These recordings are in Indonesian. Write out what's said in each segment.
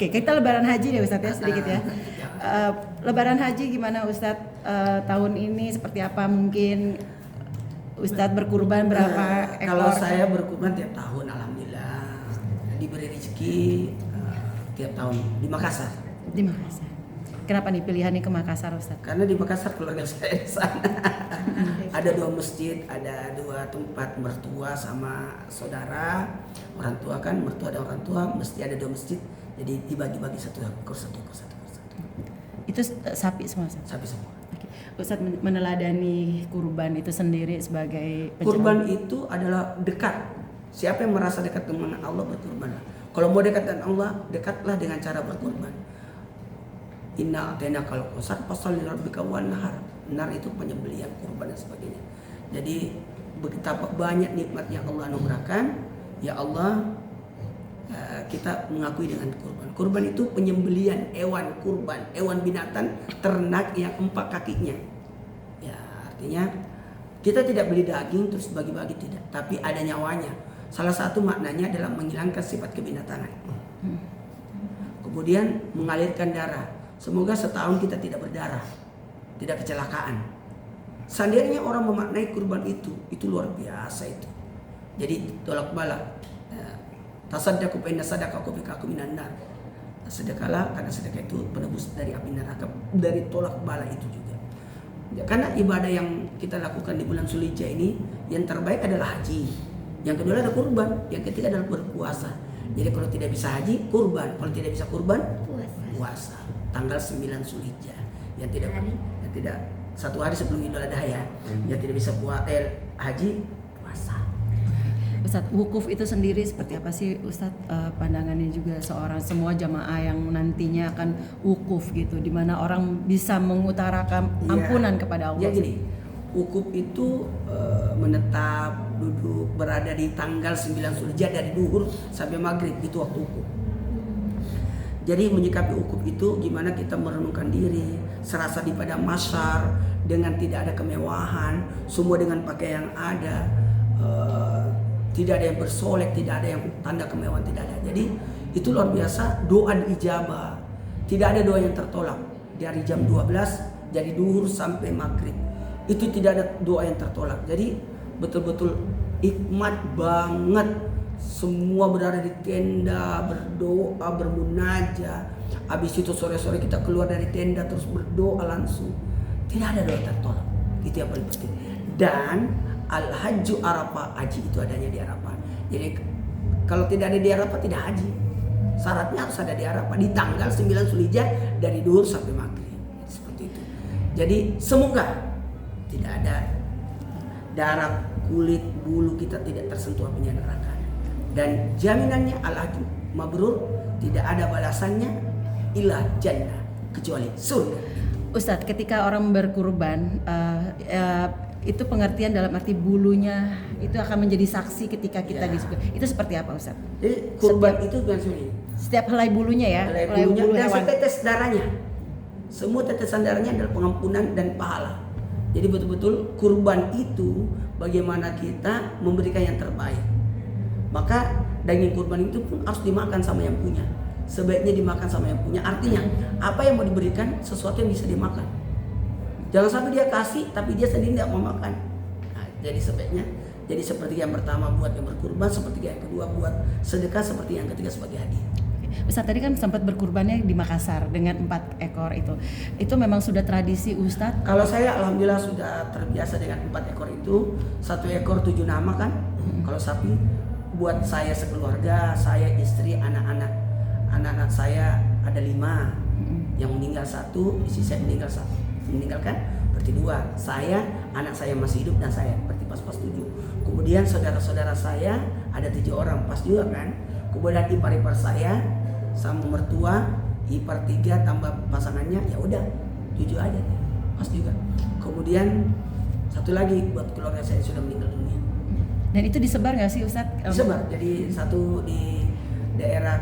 Oke, kita Lebaran Haji deh Ustadz ya sedikit ya. Lebaran Haji gimana Ustadz tahun ini seperti apa, mungkin Ustadz berkurban berapa ekor? Kalau saya berkurban tiap tahun alhamdulillah diberi rezeki tiap tahun di Makassar. Di Makassar. Kenapa nih pilihannya ke Makassar Ustadz? Karena di Makassar keluarga saya di sana. Ada 2 masjid, ada 2 tempat mertua sama saudara. Orang tua kan, mertua ada orang tua, mesti ada 2 masjid. Jadi dibagi-bagi satu ekor. Itu sapi semua Ustadz? Sapi semua. Oke. Ustadz meneladani kurban itu sendiri sebagai kurban itu adalah dekat. Siapa yang merasa dekat dengan Allah berkurbanlah. Kalau mau dekat dengan Allah, dekatlah dengan cara berkurban. Inna atena kalau kosar pasal rabbika wanhar. Nar itu penyembelihan kurban dan sebagainya. Jadi betapa banyak nikmat yang Allah anugerahkan. Ya Allah, kita mengakui dengan kurban. Kurban itu penyembelihan hewan kurban, hewan binatang ternak yang 4 kakinya. Ya, artinya kita tidak beli daging terus bagi-bagi, tidak, tapi ada nyawanya. Salah satu maknanya adalah menghilangkan sifat kebinatangan. Kemudian mengalirkan darah. Semoga setahun kita tidak berdarah, tidak kecelakaan. Seandainya orang memaknai kurban itu luar biasa itu. Jadi tolak bala. Tasaddaqu fa inna sadaqaku bikaku minan nar. Sedekahlah karena sedekah itu penebus dari api neraka, dari tolak bala itu juga. Ya, karena ibadah yang kita lakukan di bulan Zulhijjah ini yang terbaik adalah haji. Yang kedua adalah kurban, yang ketiga adalah berpuasa. Jadi kalau tidak bisa haji, kurban. Kalau tidak bisa kurban, puasa. Tanggal 9 Zulhijjah. Yang tidak 1 hari sebelum Idul Adha ya. Yang tidak bisa haji, puasa. Ustadz, wukuf itu sendiri seperti apa sih Ustadz, pandangannya juga semua jamaah yang nantinya akan wukuf gitu, di mana orang bisa mengutarakan ampunan kepada Allah. Ya gini, wukuf itu menetap, duduk, berada di tanggal 9 Zulhijjah dari duhur sampai maghrib, itu waktu wukuf. Jadi menyikapi wukuf itu gimana kita merenungkan diri, serasa di padang mahsyar dengan tidak ada kemewahan, semua dengan pakaian yang ada, tidak ada yang bersolek, tidak ada yang tanda kemewahan, tidak ada. Jadi itu luar biasa, doa diijabah, tidak ada doa yang tertolak dari jam 12 dari duhur sampai maghrib. Itu tidak ada doa yang tertolak. Jadi betul-betul hikmat banget. Semua berada di tenda, berdoa, bermunajat. Habis itu sore-sore kita keluar dari tenda terus berdoa langsung. Tidak ada doa tertolak. Itu yang paling penting. Dan al-hajju Arafah, haji itu adanya di Arafah. Jadi kalau tidak ada di Arafah tidak haji. Syaratnya harus ada di Arafah di tanggal 9 Zulhijjah dari duhur sampai maghrib. Seperti itu. Jadi semoga tidak ada darah, kulit, bulu kita tidak tersentuh apinya neraka. Dan jaminannya al-hajju mabrur, tidak ada balasannya illa jannah, kecuali surga. Ustadz, ketika orang berkurban, itu pengertian dalam arti bulunya itu akan menjadi saksi ketika kita disebut. Itu seperti apa Ustadz? Jadi kurban itu bukan seperti setiap helai bulunya ya, helai bulunya dan setetes darahnya. Semua tetesan darahnya adalah pengampunan dan pahala. Jadi betul-betul kurban itu bagaimana kita memberikan yang terbaik. Maka daging kurban itu pun harus dimakan sama yang punya. Sebaiknya dimakan sama yang punya. Artinya apa yang mau diberikan sesuatu yang bisa dimakan. Jangan sampai dia kasih tapi dia sendiri tidak mau makan. Nah, jadi sebaiknya jadi seperti yang pertama buat yang berkurban, seperti yang kedua buat sedekah, seperti yang ketiga sebagai hadiah. Ustadz tadi kan sempat berkurbannya di Makassar dengan 4 ekor itu. Itu memang sudah tradisi Ustadz? Kalau saya alhamdulillah sudah terbiasa dengan 4 ekor itu. 1 ekor 7 nama kan. Kalau sapi buat saya sekeluarga, saya istri, anak-anak. Anak-anak saya ada 5. Yang meninggal 1, istri saya meninggalkan berarti 2. Saya, anak saya masih hidup dan saya berarti pas 7. Kemudian saudara-saudara saya ada 7 orang, pas juga kan. Kemudian ipar-ipar saya sama mertua, ipar 3 tambah pasangannya, ya udah 7 aja, pas juga. Kemudian 1 lagi buat keluarga saya sudah meninggal dunia. Dan itu disebar nggak sih Ustadz? Disebar, jadi 1 di daerah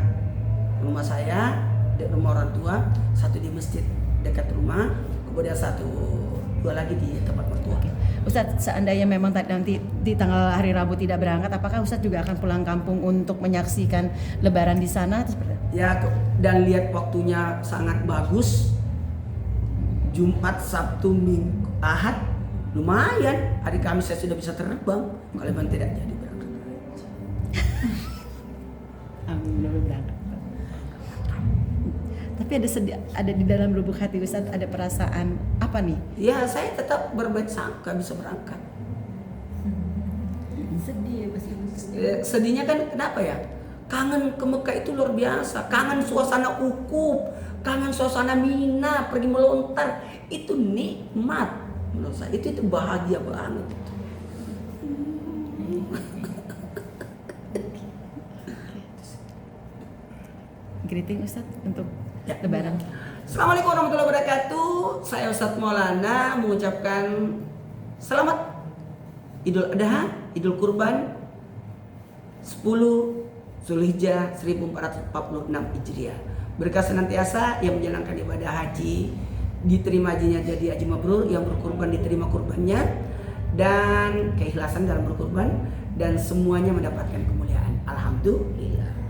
rumah saya, di rumah orang tua, 1 di masjid dekat rumah, kemudian 2 lagi di tempat mertua. Ustadz seandainya memang nanti di tanggal hari Rabu tidak berangkat, apakah Ustadz juga akan pulang kampung untuk menyaksikan Lebaran di sana? Atau seperti apa? Ya, dan lihat waktunya sangat bagus. Jumat, Sabtu, Minggu, Ahad, lumayan. Hari Kamis saya sudah bisa terbang. Kalau memang tidak jadi berangkat. Belum berangkat. Tapi ada di dalam lubuk hati Ustadz ada perasaan apa nih? Ya, saya tetap berbaik sangka bisa berangkat. Sedih ya pasti. Sedihnya kan kenapa ya? Kangen ke Mekah itu luar biasa. Kangen suasana ukuf, kangen suasana Mina, pergi melontar. Itu nikmat menurut saya. Itu bahagia banget. Greeting Ustadz untuk Ya. Lebaran. Assalamualaikum warahmatullahi wabarakatuh. Saya Ustadz Maulana mengucapkan selamat Idul Adha, Idul Kurban 10 Zulhijjah 1446 Hijriah. Berkah senantiasa yang menjalankan ibadah haji diterima hajinya jadi haji mabrur, yang berkurban diterima kurbannya, dan keikhlasan dalam berkurban, dan semuanya mendapatkan kemuliaan. Alhamdulillah.